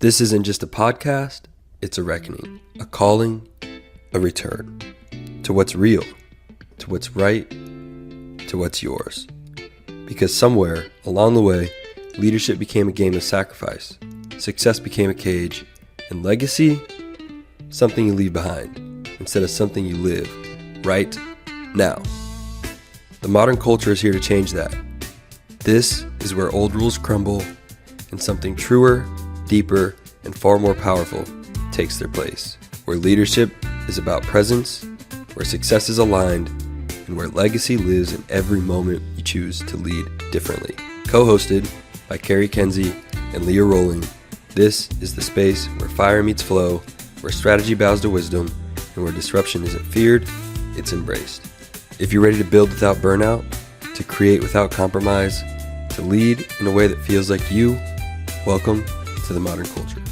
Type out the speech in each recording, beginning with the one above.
This isn't just a podcast, it's a reckoning, a calling, a return to what's real, to what's right, to what's yours. Because somewhere along the way, leadership became a game of sacrifice, success became a cage, and legacy, something you leave behind instead of something you live right now. The modern culture is here to change that. This is where old rules crumble and something truer, deeper, and far more powerful takes their place. Where leadership is about presence, where success is aligned, and where legacy lives in every moment you choose to lead differently. Co-hosted by Cari and Leah Rowling, this is the space where fire meets flow, where strategy bows to wisdom, and where disruption isn't feared, it's embraced. If you're ready to build without burnout, to create without compromise, to lead in a way that feels like you, welcome to the modern culture.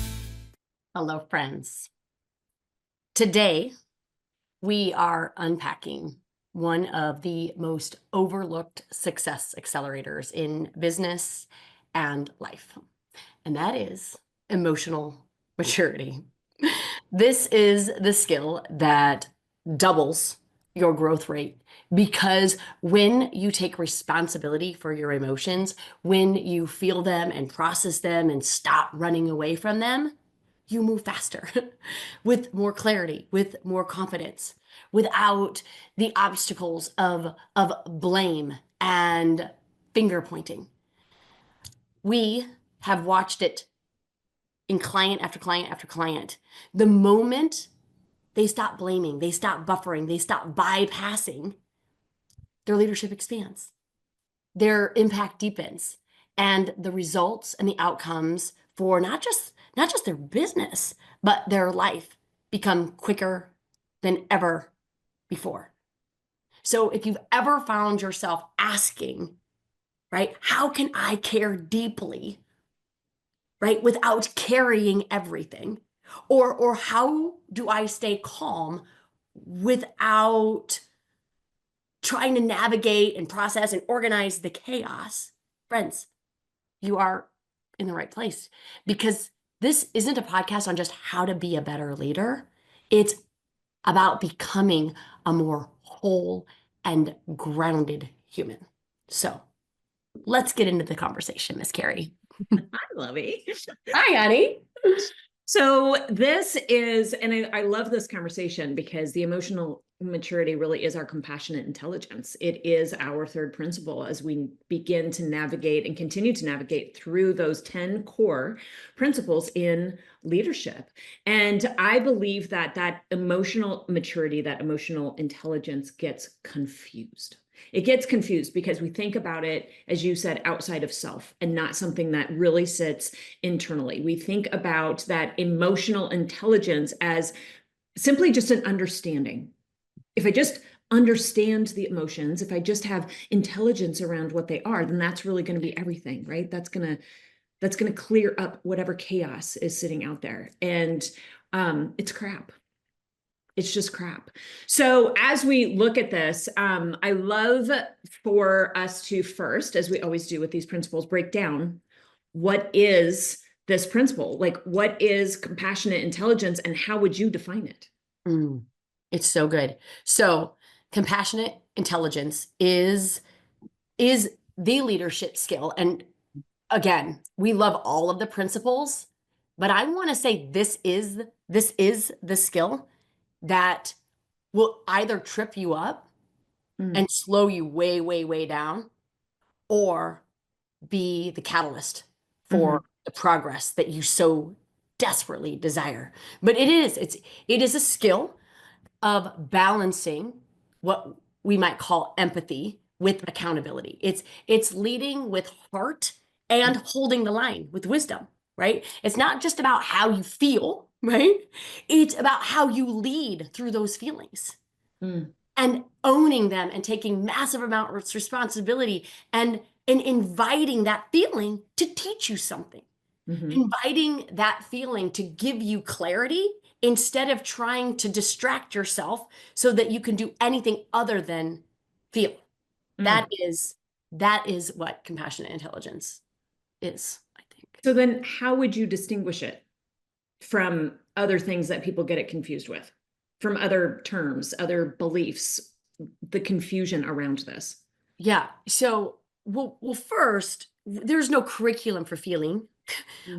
Hello, friends. Today, we are unpacking one of the most overlooked success accelerators in business and life, and that is emotional maturity. This is the skill that doubles your growth rate, because when you take responsibility for your emotions, when you feel them and process them and stop running away from them, you move faster with more clarity, with more confidence, without the obstacles of blame and finger pointing. We have watched it in client after client after client. The moment they stop blaming, they stop buffering, they stop bypassing, their leadership expands, their impact deepens, and the results and the outcomes for not just their business, but their life become quicker than ever before. So if you've ever found yourself asking, right, how can I care deeply, right, without carrying everything? Or how do I stay calm without trying to navigate and process and organize the chaos? Friends, you are in the right place, because this isn't a podcast on just how to be a better leader. It's about becoming a more whole and grounded human. So let's get into the conversation, Miss Cari. Hi, Lovey. Hi, honey. So this is, and I love this conversation because the emotional maturity really is our compassionate intelligence. It is our third principle as we begin to navigate and continue to navigate through those 10 core principles in leadership. And I believe that that emotional maturity, that emotional intelligence gets confused. It gets confused because we think about it, as you said, outside of self and not something that really sits internally. We think about that emotional intelligence as simply just an understanding. If I just understand the emotions, if I just have intelligence around what they are, then that's really going to be everything, right? That's going to clear up whatever chaos is sitting out there. And it's crap. It's just crap. So as we look at this, I love for us to first, as we always do with these principles, break down what is this principle? Like, what is compassionate intelligence and how would you define it? It's so good. So compassionate intelligence is the leadership skill. And again, we love all of the principles, but I want to say this is the skill that will either trip you up and slow you way, way, way down, or be the catalyst for the progress that you so desperately desire. But it is a skill of balancing what we might call empathy with accountability. It's leading with heart and holding the line with wisdom, right? It's not just about how you feel, right? It's about how you lead through those feelings and owning them and taking massive amounts of responsibility and inviting that feeling to teach you something, inviting that feeling to give you clarity instead of trying to distract yourself so that you can do anything other than feel. That is what compassionate intelligence is, I think. So then how would you distinguish it? from other things that people get it confused with, from other terms, other beliefs, the confusion around this? Yeah. So, well, first, there's no curriculum for feeling.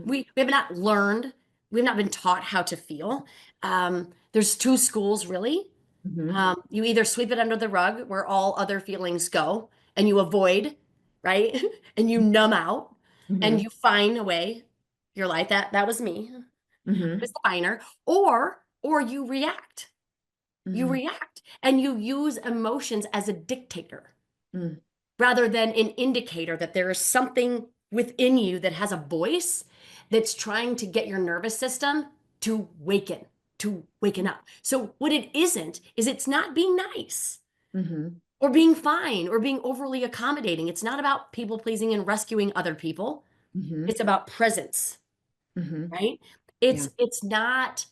We have not learned, we've not been taught how to feel. There's two schools really. Mm-hmm. You either sweep it under the rug where all other feelings go and you avoid, right? And you numb out and Mm-hmm. you find a way. You're like that was me. It Mm-hmm. was the finer. Or you react. You Mm-hmm. react and you use emotions as a dictator Mm-hmm. rather than an indicator that there is something within you that has a voice that's trying to get your nervous system to waken up. So what it isn't is it's not being nice Mm-hmm. or being fine or being overly accommodating. It's not about people pleasing and rescuing other people. Mm-hmm. It's about presence, Mm-hmm. right? Yeah. It's not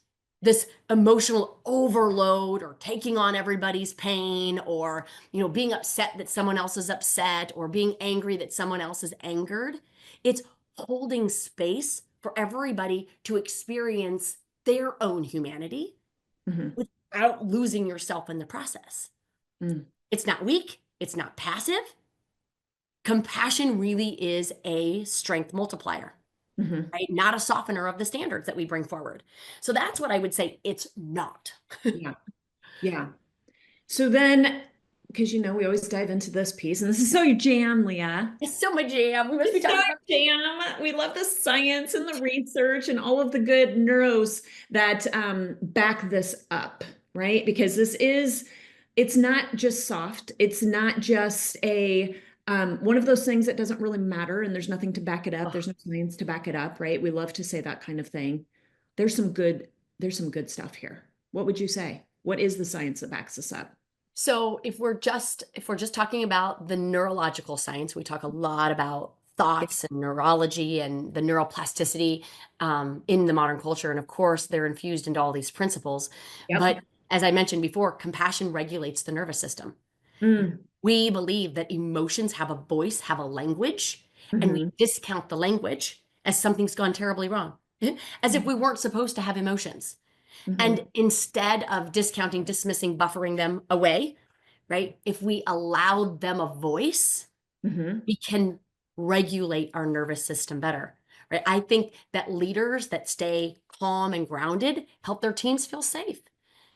this emotional overload or taking on everybody's pain or being upset that someone else is upset or being angry that someone else is angered. It's holding space for everybody to experience their own humanity Mm-hmm. without losing yourself in the process. Mm-hmm. It's not weak, it's not passive. Compassion really is a strength multiplier, Mm-hmm. right? Not a softener of the standards that we bring forward. So that's what I would say it's not. Yeah. Yeah. So then, because we always dive into this piece, and this is so your jam, Leah. It's so my jam. We must be It's so talking about. jam. We love the science and the research and all of the good neuros that back this up, right? Because it's not just soft. It's not just a one of those things that doesn't really matter and there's nothing to back it up. There's no science to back it up, right? We love to say that kind of thing. There's some good, there's some good stuff here. What would you say? What is the science that backs this up? So if we're just talking about the neurological science, we talk a lot about thoughts and neurology and the neuroplasticity in the modern culture. And of course, they're infused into all these principles. Yep. But as I mentioned before, compassion regulates the nervous system. Mm. We believe that emotions have a voice, have a language, and we Hmm. discount the language as something's gone terribly wrong, as if we weren't supposed to have emotions. Hmm. And instead of discounting, dismissing, buffering them away, right? If we allowed them a voice, Hmm. we can regulate our nervous system better, right? I think that leaders that stay calm and grounded help their teams feel safe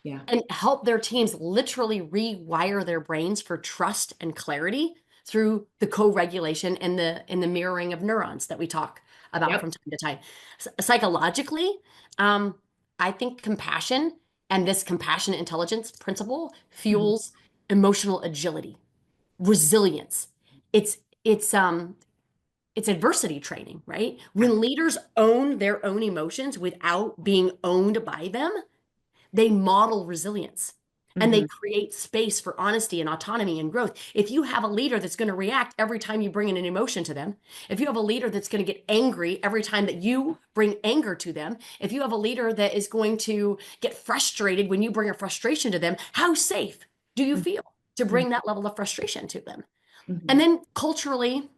Yeah. and help their teams literally rewire their brains for trust and clarity through the co-regulation and the mirroring of neurons that we talk about Yep. from time to time. Psychologically, um, I think compassion and this compassionate intelligence principle Hmm. fuels emotional agility, resilience. It's adversity training, right? Yeah. When leaders own their own emotions without being owned by them, they model resilience and they Hmm. create space for honesty and autonomy and growth. If you have a leader that's going to react every time you bring in an emotion to them, if you have a leader that's going to get angry every time that you bring anger to them, if you have a leader that is going to get frustrated when you bring a frustration to them, how safe do you feel to bring that level of frustration to them? Hmm. And then culturally,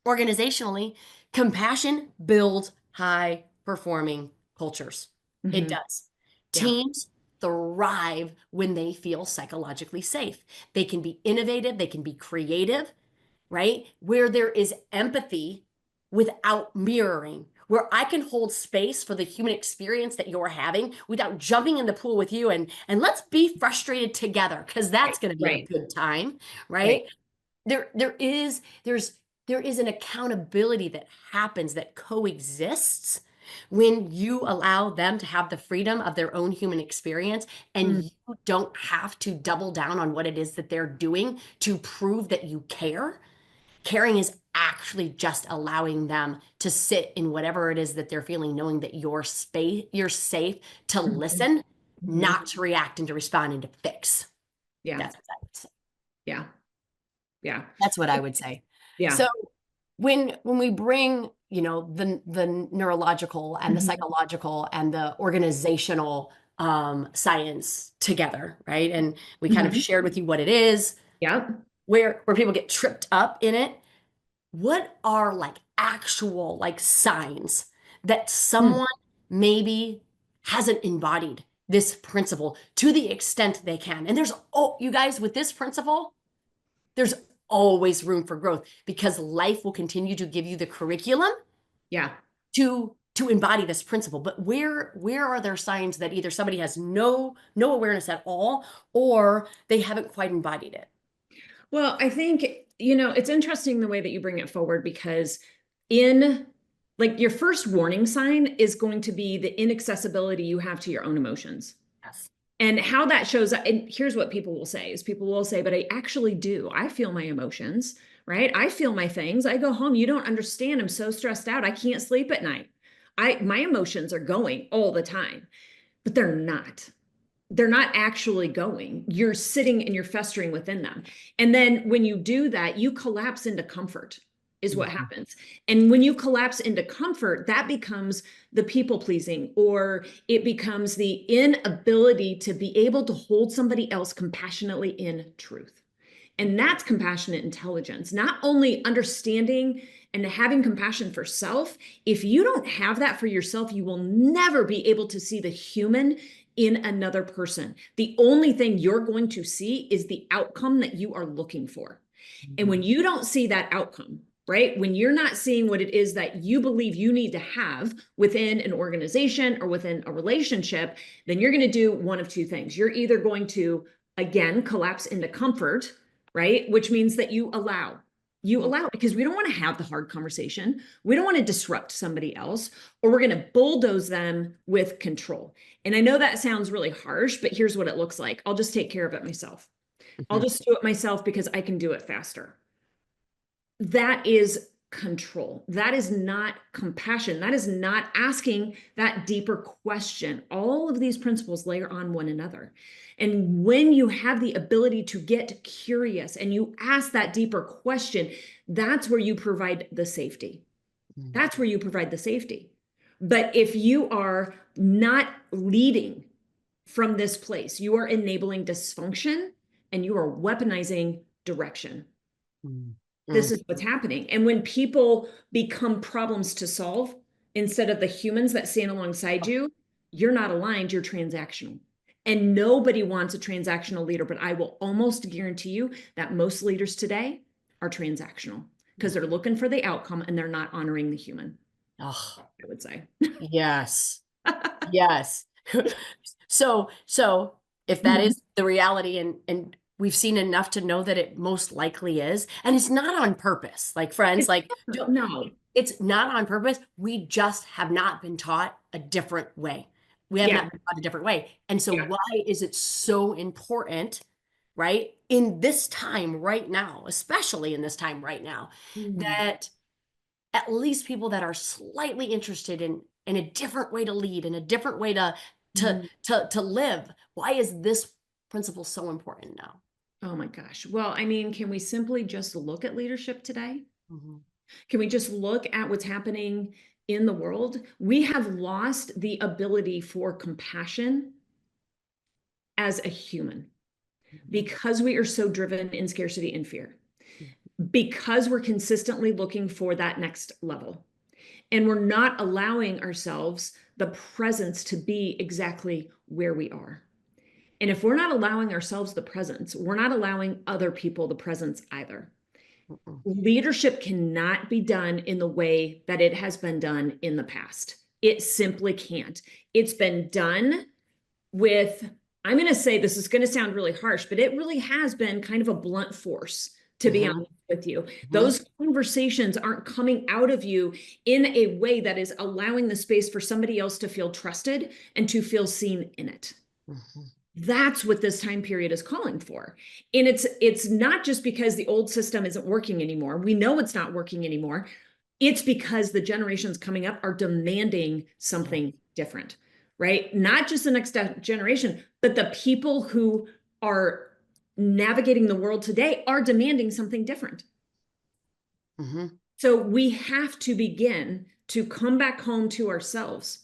organizationally, compassion builds high performing cultures. It Hmm. does. Yeah. Teams thrive when they feel psychologically safe. They can be innovative, they can be creative, right? Where there is empathy without mirroring, where I can hold space for the human experience that you're having without jumping in the pool with you and let's be frustrated together because Right. that's going to be a Right. good time, right? Right. There is an accountability that happens that coexists when you allow them to have the freedom of their own human experience and Mm. you don't have to double down on what it is that they're doing to prove that you care. Caring is actually just allowing them to sit in whatever it is that they're feeling, knowing that you're safe to Mhm. listen, Mhm. not to react and to respond and to fix. Yeah. That's what I would say. Yeah. Yeah. That's what I would say. Yeah. So when we bring, the neurological and the Mhm. psychological and the organizational science together, right? And we kind of Mhm. shared with you what it is, Yep. where people get tripped up in it. What are like actual like signs that Mm. someone maybe hasn't embodied this principle to the extent they can. And there's, oh, you guys, with this principle, there's always room for growth because life will continue to give you the curriculum Yeah. to embody this principle. But where are there signs that either somebody has no awareness at all, or they haven't quite embodied it? Well, I think, it's interesting the way that you bring it forward, because in like your first warning sign is going to be the inaccessibility you have to your own emotions. Yes. And how that shows up, and here's what people will say is people will say, but I actually do. I feel my emotions, right? I feel my things. I go home. You don't understand. I'm so stressed out. I can't sleep at night. My emotions are going all the time, but they're not. They're not actually going. You're sitting and you're festering within them. And then when you do that, you collapse into comfort is what happens. And when you collapse into comfort, that becomes the people pleasing, or it becomes the inability to be able to hold somebody else compassionately in truth. And that's compassionate intelligence, not only understanding and having compassion for self. If you don't have that for yourself, you will never be able to see the human in another person. The only thing you're going to see is the outcome that you are looking for. And when you don't see that outcome, right? When you're not seeing what it is that you believe you need to have within an organization or within a relationship, then you're going to do one of two things. You're either going to, again, collapse into comfort, right? Which means that you allow, because we don't want to have the hard conversation. We don't want to disrupt somebody else, or we're going to bulldoze them with control. And I know that sounds really harsh, but here's what it looks like. I'll just take care of it myself. I'll just do it myself because I can do it faster. That is control. That is not compassion. That is not asking that deeper question. All of these principles layer on one another. And when you have the ability to get curious and you ask that deeper question, that's where you provide the safety. That's where you provide the safety. But if you are not leading from this place, you are enabling dysfunction and you are weaponizing direction. This is what's happening. And when people become problems to solve instead of the humans that stand alongside you, you're not aligned, you're transactional. And nobody wants a transactional leader, but I will almost guarantee you that most leaders today are transactional because they're looking for the outcome and they're not honoring the human. Oh, I would say. yes. Yes. So if that is the reality, and we've seen enough to know that it most likely is, and it's not on purpose, like friends, like No, it's not on purpose. We just have not been taught a different way. We have not been taught a different way. And so why is it so important, right? In this time right now, especially in this time right now, that at least people that are slightly interested in a different way to lead, in a different way to live. Why is this principle so important now? Oh my gosh. Well, I mean, can we simply just look at leadership today? Mm-hmm. Can we just look at what's happening in the world? We have lost the ability for compassion as a human because we are so driven in scarcity and fear, because we're consistently looking for that next level. And we're not allowing ourselves the presence to be exactly where we are. And if we're not allowing ourselves the presence, we're not allowing other people the presence either. Leadership cannot be done in the way that it has been done in the past. It simply can't. It's been done with, I'm going to say this is going to sound really harsh, but it really has been kind of a blunt force, to be honest with you. Those conversations aren't coming out of you in a way that is allowing the space for somebody else to feel trusted and to feel seen in it. That's what this time period is calling for. And it's not just because the old system isn't working anymore. We know it's not working anymore. It's because the generations coming up are demanding something different, right? Not just the next generation, but the people who are navigating the world today are demanding something different. So we have to begin to come back home to ourselves,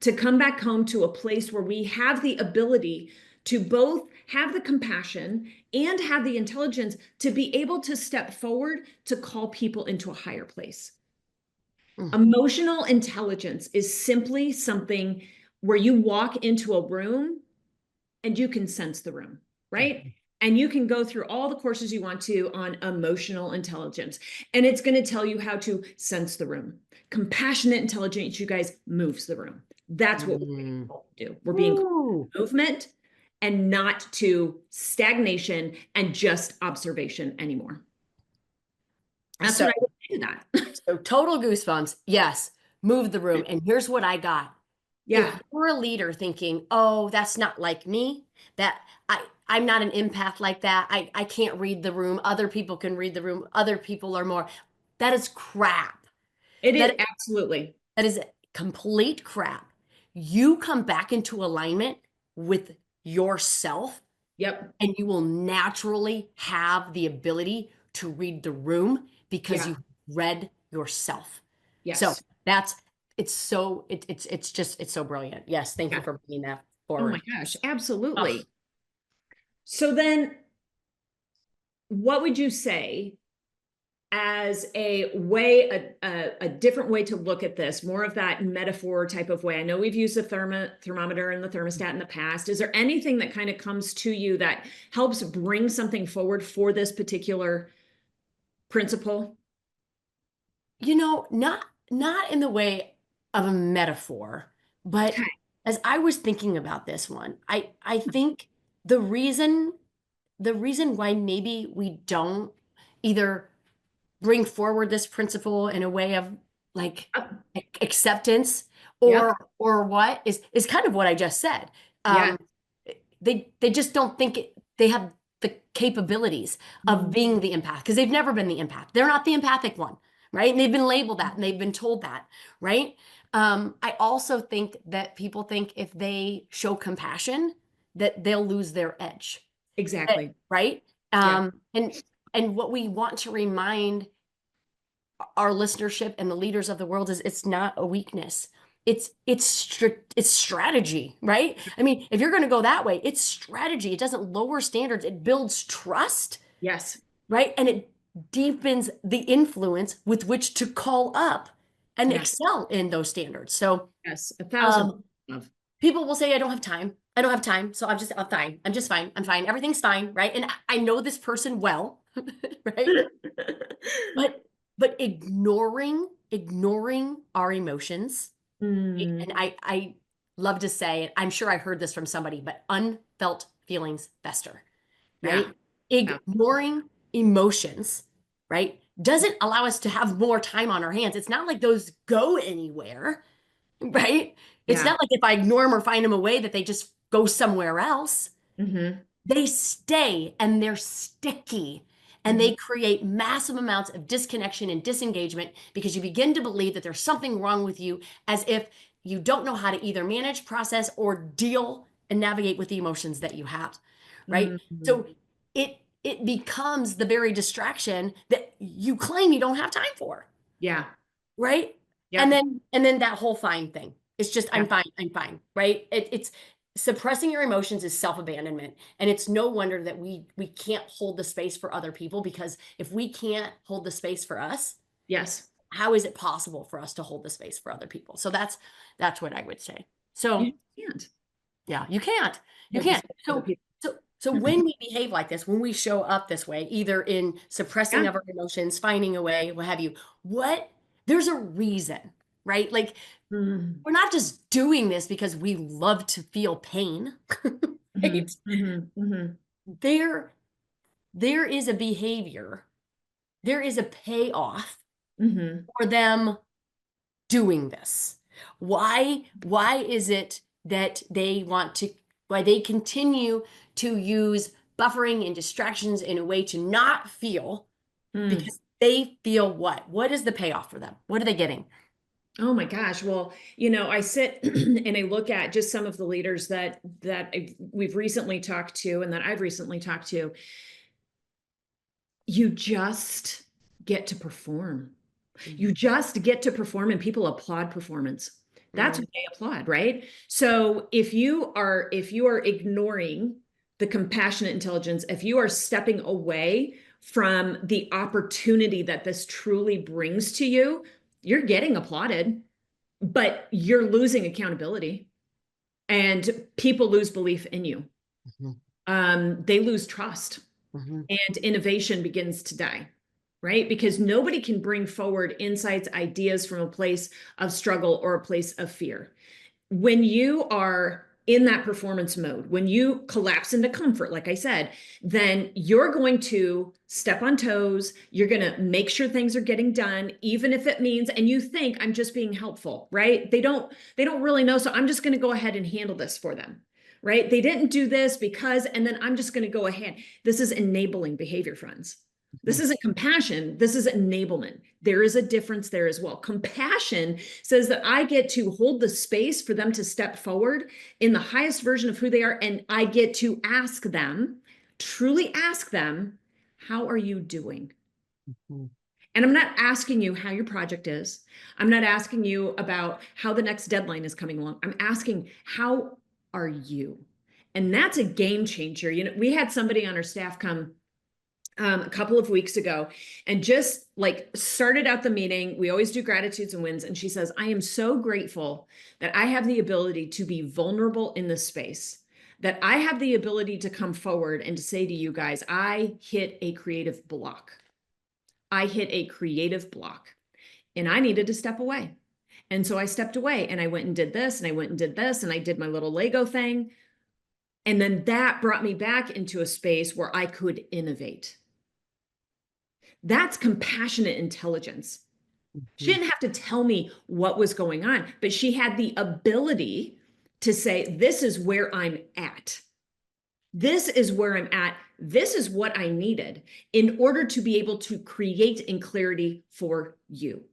to come back home to a place where we have the ability to both have the compassion and have the intelligence to be able to step forward to call people into a higher place. Mm. Emotional intelligence is simply something where you walk into a room and you can sense the room, right? And you can go through all the courses you want to on emotional intelligence, and it's going to tell you how to sense the room. Compassionate intelligence, you guys, moves the room. That's what we're being called to do. We're being called to movement and not to stagnation and just observation anymore. That's So, what I would say to that. so total goosebumps. Yes, move the room. And here's what I got. If Yeah. you're a leader thinking, oh, that's not like me, that I'm not an empath like that. I can't read the room. Other people can read the room. Other people are more. That is crap. It is That absolutely. that is complete crap. You come back into alignment with yourself, Yep. and you will naturally have the ability to read the room because Yeah. you read yourself. So Yes. that's it's just it's so brilliant. Yes, thank you Yeah. for bringing that Oh my forward. gosh, Ugh. absolutely. So then what would you say as a way, a different way to look at this, more of that metaphor type of way? I know we've used the thermometer and the thermostat in the past. Is there anything that kind of comes to you that helps bring something forward for this particular principle? Not in the way of a metaphor, but Okay. as I was thinking about this one, I think the reason the reason why maybe we don't either bring forward this principle in a way of like Yep. acceptance Yep. or what is kind of what I just said. Yeah. Um, they just don't think they have the capabilities of Mm. being the empath because they've never been the empath. They're not the empathic one, right? And they've been labeled that and they've been told that, right? I also think that people think if they show compassion, that they'll lose their edge, Exactly. right? Yeah. And what we want to remind our listenership and the leaders of the world is it's not a weakness. It's strategy, right? I mean, if you're going to go that way, it's strategy. It doesn't lower standards. It builds trust, Yes. right? And it deepens the influence with which to call up and Yeah. excel in those standards. So, Yes. 1,000. um, people will say, I don't have time. I don't have time. So I'm fine. I'm just fine. I'm fine. Everything's fine, right? And I know this person well, right? But ignoring our emotions, right? Mm. And I love to say, I'm sure I heard this from somebody, but unfelt feelings fester, Yeah. right? Ignoring emotions, right, doesn't allow us to have more time on our hands. It's not like those go anywhere, right? It's Yeah. not like if I ignore them or find them away that they just go somewhere else. Mm-hmm. They stay and they're sticky and Mm-hmm. they create massive amounts of disconnection and disengagement because you begin to believe that there's something wrong with you, as if you don't know how to either manage, process, or deal and navigate with the emotions that you have, right? Mm-hmm. So it becomes the very distraction that you claim you don't have time for, Yeah. right? And Yep. then that whole fine thing. It's just Yeah. I'm fine, right? It's suppressing your emotions is self-abandonment, and it's no wonder that we can't hold the space for other people, because if we can't hold the space for us, Yes. how is it possible for us to hold the space for other people? So that's what I would say. You So can't yeah, you can't. You hold the can't. space for other people. So when we behave like this, when we show up this way, either in suppressing Yeah. of our emotions, finding a way, what have you, there's a reason, right? Like Mm-hmm. we're not just doing this because we love to feel pain, right? Mm-hmm. Mm-hmm. There, there is a behavior, there is a payoff Mm-hmm. for them doing this. Why is it that why they continue to use buffering and distractions in a way to not feel, Mm. because they feel what? What is the payoff for them? What are they getting? Oh my gosh. Well, I sit and I look at just some of the leaders that we've recently talked to and that I've recently talked to. You just get to perform. You just get to perform, and people applaud performance. That's Mm, what they applaud, right? So if you are ignoring the compassionate intelligence, if you are stepping away from the opportunity that this truly brings to you, You're getting applauded, but you're losing accountability, and people lose belief in you. They lose trust, and innovation begins to die, right? Because nobody can bring forward insights, ideas from a place of struggle or a place of fear. When you are in that performance mode, when you collapse into comfort, like I said, then you're going to step on toes. You're going to make sure things are getting done, even if it means, and you think I'm just being helpful, right? They don't really know. So I'm just going to go ahead and handle this for them, right? They didn't do this because, and then I'm just going to go ahead. This is enabling behavior, friends. This isn't compassion. This is enablement. There is a difference there as well. Compassion says that I get to hold the space for them to step forward in the highest version of who they are. And I get to ask them, truly ask them, how are you doing? And I'm not asking you how your project is. I'm not asking you about how the next deadline is coming along. I'm asking, how are you? And that's a game changer. You know, we had somebody on our staff come a couple of weeks ago and just like started out the meeting. We always do gratitudes and wins. And she says, I am so grateful that I have the ability to be vulnerable in this space, that I have the ability to come forward and to say to you guys, I hit a creative block. I hit a creative block and I needed to step away. And so I stepped away and I went and did this and I went and did this and I did my little Lego thing. And then that brought me back into a space where I could innovate. That's compassionate intelligence. She didn't have to tell me what was going on, but she had the ability to say, this is where I'm at. This is where I'm at. This is what I needed in order to be able to create in clarity for you.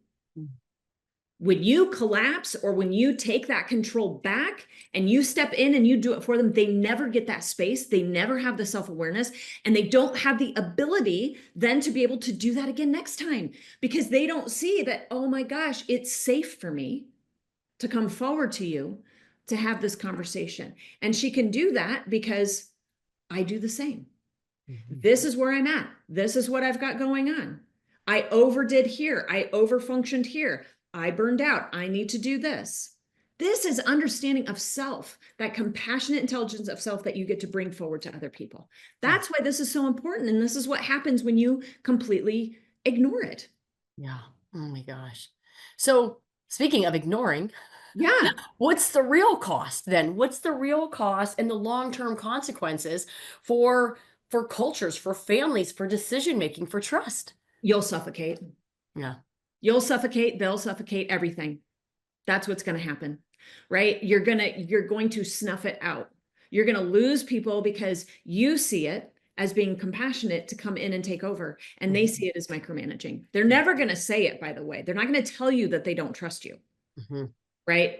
When you collapse or when you take that control back and you step in and you do it for them, they never get that space. They never have the self-awareness and they don't have the ability then to be able to do that again next time because they don't see that, oh my gosh, it's safe for me to come forward to you to have this conversation. And she can do that because I do the same. This is where I'm at. This is what I've got going on. I overdid here. I overfunctioned here. I burned out. I need to do this. This is understanding of self, that compassionate intelligence of self that you get to bring forward to other people. That's why this is so important. And this is what happens when you completely ignore it. Yeah. Oh my gosh. So speaking of ignoring, Yeah. what's the real cost then? What's the real cost and the long-term consequences for cultures, for families, for decision-making, for trust? You'll suffocate. Yeah. You'll suffocate, they'll suffocate, everything. That's what's going to happen, right? You're going to snuff it out. You're going to lose people because you see it as being compassionate to come in and take over, and they see it as micromanaging. They're never going to say it, by the way. They're not going to tell you that they don't trust you, right?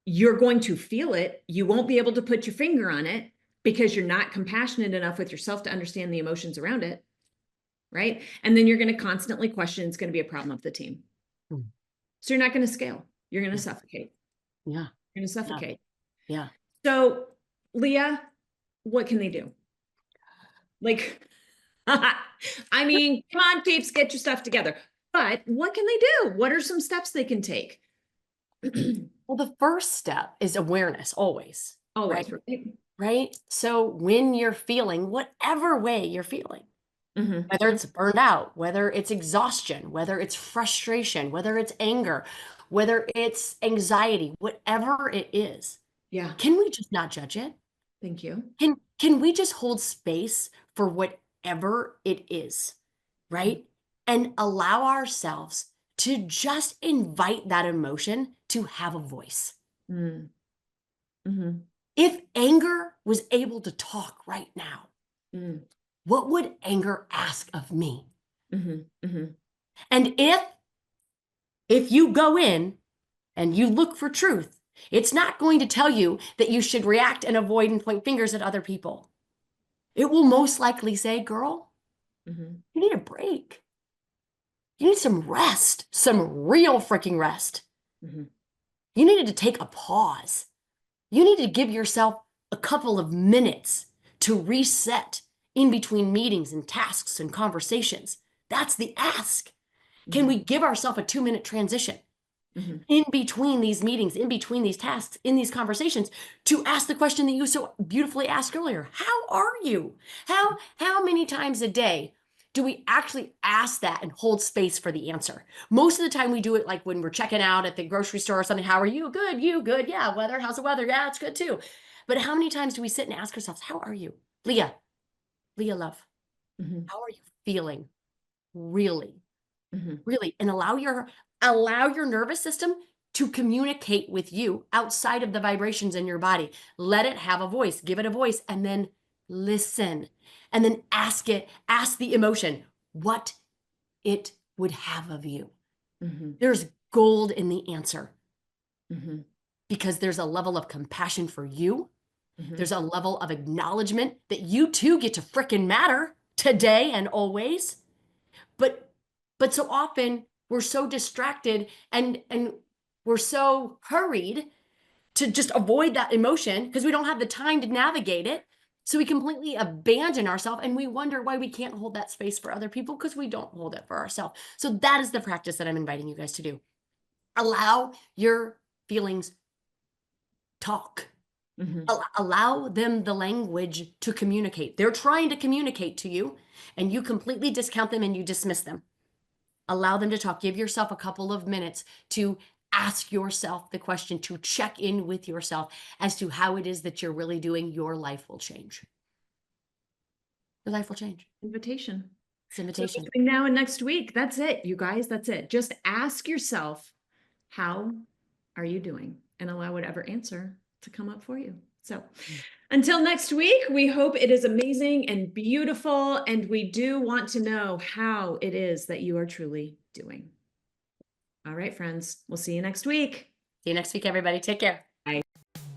You're going to feel it. You won't be able to put your finger on it because you're not compassionate enough with yourself to understand the emotions around it. Right. And then you're going to constantly question, it's going to be a problem of the team. So you're not going to scale. You're going to suffocate. Yeah. You're going to suffocate. Yeah. So Leah, what can they do? Like, I mean, come on, capes, get your stuff together. But what can they do? What are some steps they can take? Well, the first step is awareness, always. Always. Right. So when you're feeling whatever way you're feeling, whether it's burned out, whether it's exhaustion, whether it's frustration, whether it's anger, whether it's anxiety, whatever it is. Yeah. Can we just not judge it? Thank you. Can we just hold space for whatever it is, right? And allow ourselves to just invite that emotion to have a voice. If anger was able to talk right now, what would anger ask of me? And if you go in and you look for truth, it's not going to tell you that you should react and avoid and point fingers at other people. It will most likely say, girl, you need a break. You need some rest, some real freaking rest. You needed to take a pause. You need to give yourself a couple of minutes to reset in between meetings and tasks and conversations. That's the ask. Can we give ourselves a 2-minute transition in between these meetings, in between these tasks, in these conversations, to ask the question that you so beautifully asked earlier? How are you? How many times a day do we actually ask that and hold space for the answer? Most of the time we do it like when we're checking out at the grocery store or something. How are you? Good. You good? Yeah. Weather. How's the weather? Yeah, it's good too. But how many times do we sit and ask ourselves, how are you? Leah, love, how are you feeling? Really? Really? And allow your nervous system to communicate with you outside of the vibrations in your body. Let it have a voice, give it a voice, and then listen. And then ask the emotion what it would have of you. There's gold in the answer because there's a level of compassion for you. There's a level of acknowledgement that you too get to frickin' matter today and always. But so often we're so distracted and we're so hurried to just avoid that emotion because we don't have the time to navigate it. So we completely abandon ourselves and we wonder why we can't hold that space for other people because we don't hold it for ourselves. So that is the practice that I'm inviting you guys to do. Allow your feelings talk. Allow them the language to communicate. They're trying to communicate to you and you completely discount them and you dismiss them. Allow them to talk. Give yourself a couple of minutes to ask yourself the question, to check in with yourself as to how it is that you're really doing. Your life will change. Your life will change. Invitation. It's invitation. So between now and next week, that's it, you guys. That's it. Just ask yourself, how are you doing? And allow whatever answer to come up for you. So until next week, we hope it is amazing and beautiful. And we do want to know how it is that you are truly doing. All right, friends, we'll see you next week. See you next week, everybody. Take care. Bye.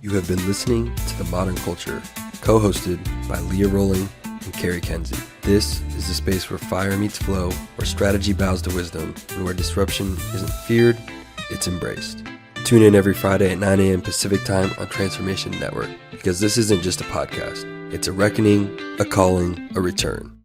You have been listening to The Modern Culture, co-hosted by Leah Rowling and Carrie Kenzie. This is a space where fire meets flow, where strategy bows to wisdom, and where disruption isn't feared, it's embraced. Tune in every Friday at 9 a.m. Pacific Time on Transformation Network, because this isn't just a podcast. It's a reckoning, a calling, a return.